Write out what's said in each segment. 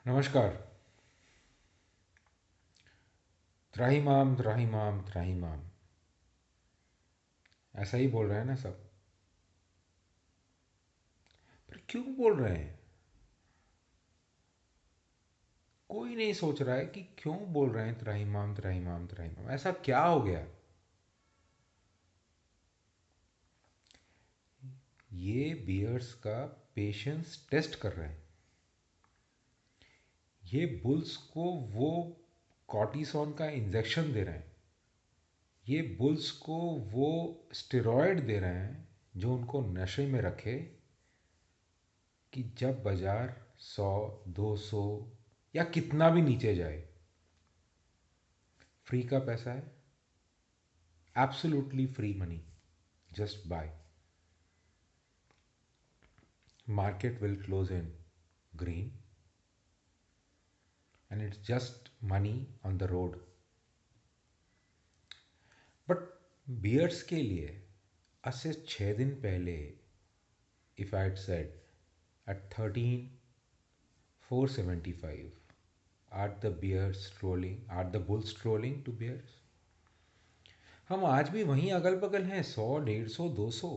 नमस्कार। त्राहिमाम त्राहिमाम त्राहिमाम, ऐसा ही बोल रहे हैं ना सब? पर क्यों बोल रहे हैं? कोई नहीं सोच रहा है कि क्यों बोल रहे हैं त्राहिमाम त्राहिमाम त्राहिमाम। ऐसा क्या हो गया? ये बियर्स का पेशेंस टेस्ट कर रहे हैं। ये बुल्स को वो कॉर्टिसोन का इंजेक्शन दे रहे हैं। ये बुल्स को वो स्टेरॉयड दे रहे हैं जो उनको नशे में रखे, कि जब बाजार 100, 200 या कितना भी नीचे जाए, फ्री का पैसा है, absolutely free money, just by. Market will close in green, and it's just money on the road. But bears के लिए आज से 6 दिन पहले, if I said at 13,475, are the bears strolling, are the bulls strolling to bears? हम आज भी वहीं अगल बगल हैं, 100, 150, 200,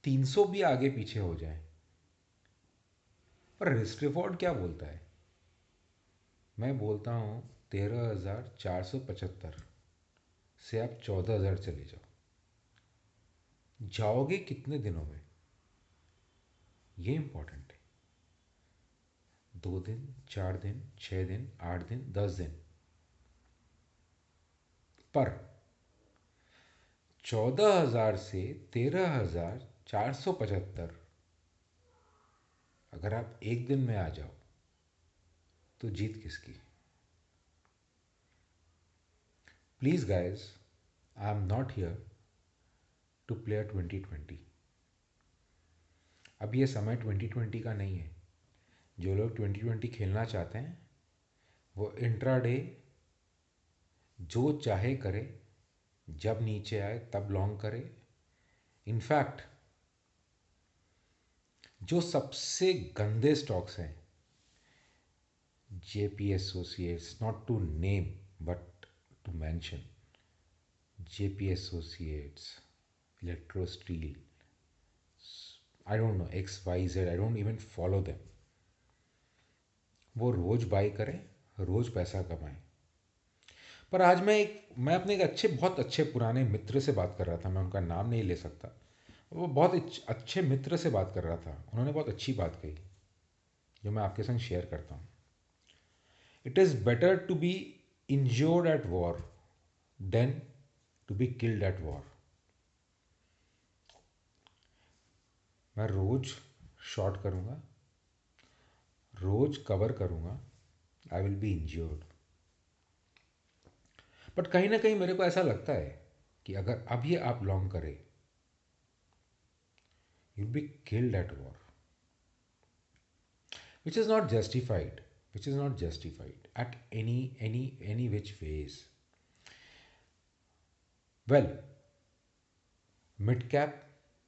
300 भी आगे पीछे हो जाए। पर रिस्क रिवॉर्ड क्या बोलता है? मैं बोलता हूँ 13,475 से आप 14,000 चले जाओ। जाओगे कितने दिनों में, ये इंपॉर्टेंट है। 2 दिन, 4 दिन, 6 दिन, 8 दिन, 10 दिन। पर 14,000 से 13,475 अगर आप एक दिन में आ जाओ तो जीत किसकी? Please guys, I am not here to play 2020। अब ये समय 2020 का नहीं है। जो लोग 2020 खेलना चाहते हैं वो इंट्राडे जो चाहे करे, जब नीचे आए तब लॉन्ग करे। इनफैक्ट जो सबसे गंदे स्टॉक्स हैं, JP associates, not to name but to mention, JP associates, electro steel, I don't know, X Y Z, I don't even follow them, वो रोज बाई करें, रोज पैसा कमाएं। पर आज मैं अपने एक बहुत अच्छे पुराने मित्र से बात कर रहा था। मैं उनका नाम नहीं ले सकता। वो बहुत अच्छे मित्र से बात कर रहा था। उन्होंने बहुत अच्छी बात कही जो मैं आपके संग शेयर करता हूँ। It is better to be injured at war than to be killed at war. मैं रोज शॉर्ट करूँगा, रोज कवर करूँगा, I will be injured. But कहीं ना कहीं मेरे को ऐसा लगता है कि अगर अब ये आप लॉन्ग करें, you will be killed at war, which is not justified, which is not justified at any which ways. Well, mid cap,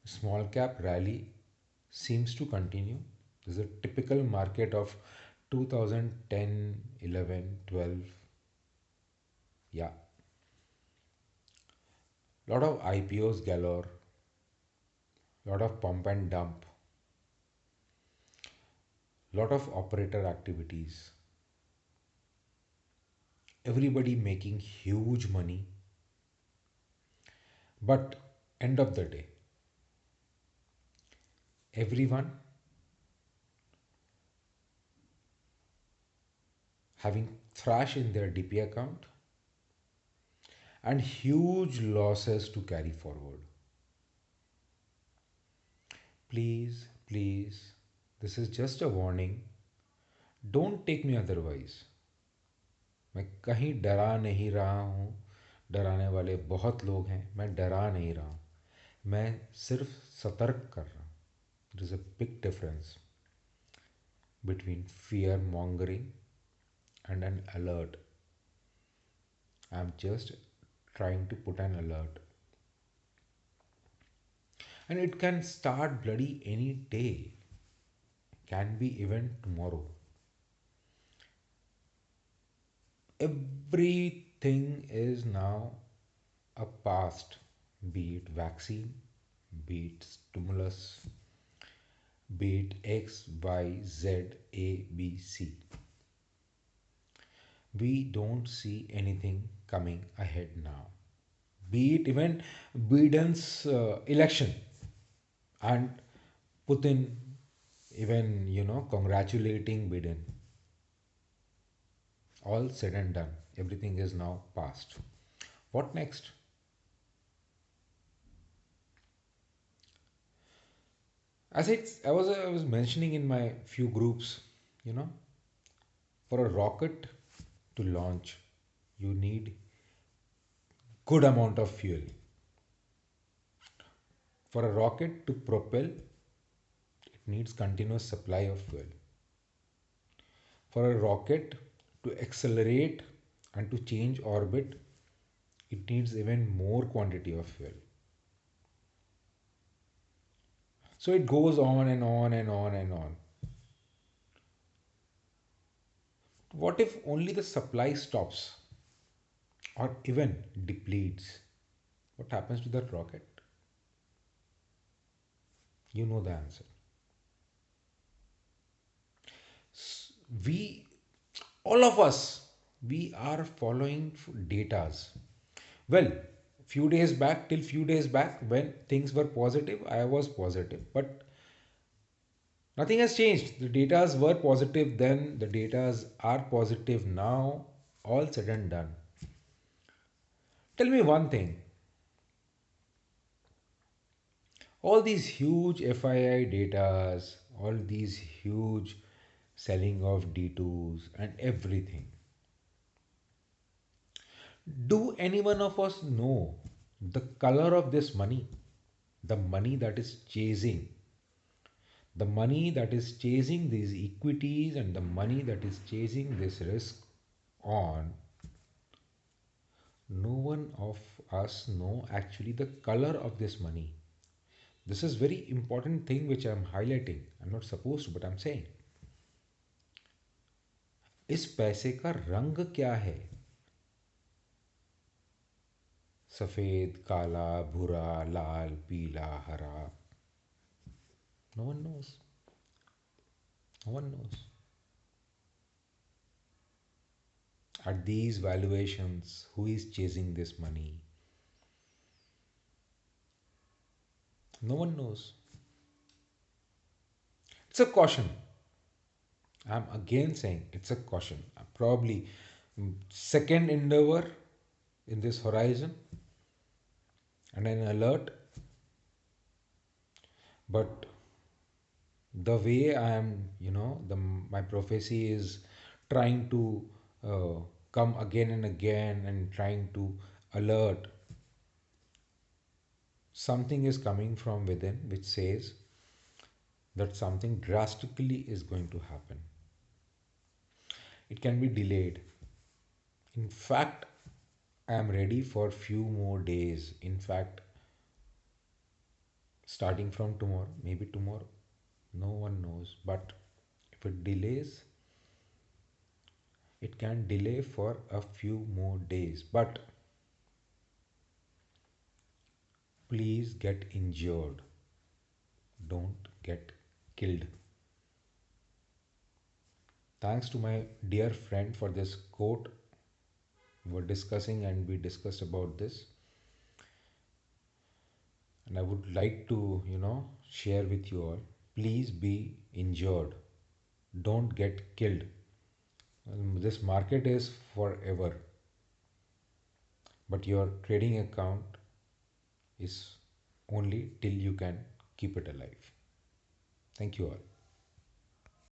small cap rally seems to continue. This is a typical market of 2010, 11, 12. Yeah, lot of IPOs galore, lot of pump and dump, lot of operator activities, everybody making huge money. But end of the day, everyone having thrash in their DP account and huge losses to carry forward. Please, please, this is just a warning. Don't take me otherwise. मैं कहीं डरा नहीं रहा हूँ। डराने वाले बहुत लोग हैं, मैं डरा नहीं रहा हूँ। मैं सिर्फ सतर्क कर रहा हूँ। There is a big difference between fear mongering and an alert. I'm just trying to put an alert. And it can start bloody any day. can be even tomorrow. Everything is now a past, be it vaccine, be it stimulus, be it X, Y, Z, A, B, C. We don't see anything coming ahead now. Be it even Biden's election and Putin even, congratulating Biden. All said and done. Everything is now past. What next? I was mentioning in my few groups, you know, for a rocket to launch, you need good amount of fuel. For a rocket to propel, it needs continuous supply of fuel. For a rocket to accelerate and to change orbit, it needs even more quantity of fuel. So it goes on and on and on and on. What if only the supply stops or even depletes? What happens to that rocket? You know the answer. We, all of us, we are following datas. Well, few days back, when things were positive, I was positive. But nothing has changed. The datas were positive then, the datas are positive now, all said and done. Tell me one thing, all these huge FII datas, all these huge selling of D2s and everything. Do any one of us know the color of this money? The money that is chasing, the money that is chasing these equities and the money that is chasing this risk on, no one of us know actually the color of this money. This is very important thing which I'm highlighting. I'm not supposed to, but I'm saying. इस पैसे का रंग क्या है? सफेद, काला, भूरा, लाल, पीला, हरा. No one knows. No one knows. At these valuations, who is chasing this money? No one knows. It's a caution. I'm again saying it's a caution. Probably second endeavor in this horizon and an alert. But the way I am, my prophecy is trying to come again and again and trying to alert. Something is coming from within which says that something drastically is going to happen. It can be delayed. In fact, I am ready for few more days. In fact, starting from tomorrow, maybe tomorrow, no one knows. But if it delays, it can delay for a few more days. But please get injured. Don't get killed. Thanks to my dear friend for this quote. We were discussing and we discussed about this. And I would like to, share with you all. Please be injured. Don't get killed. This market is forever. But your trading account is only till you can keep it alive. Thank you all.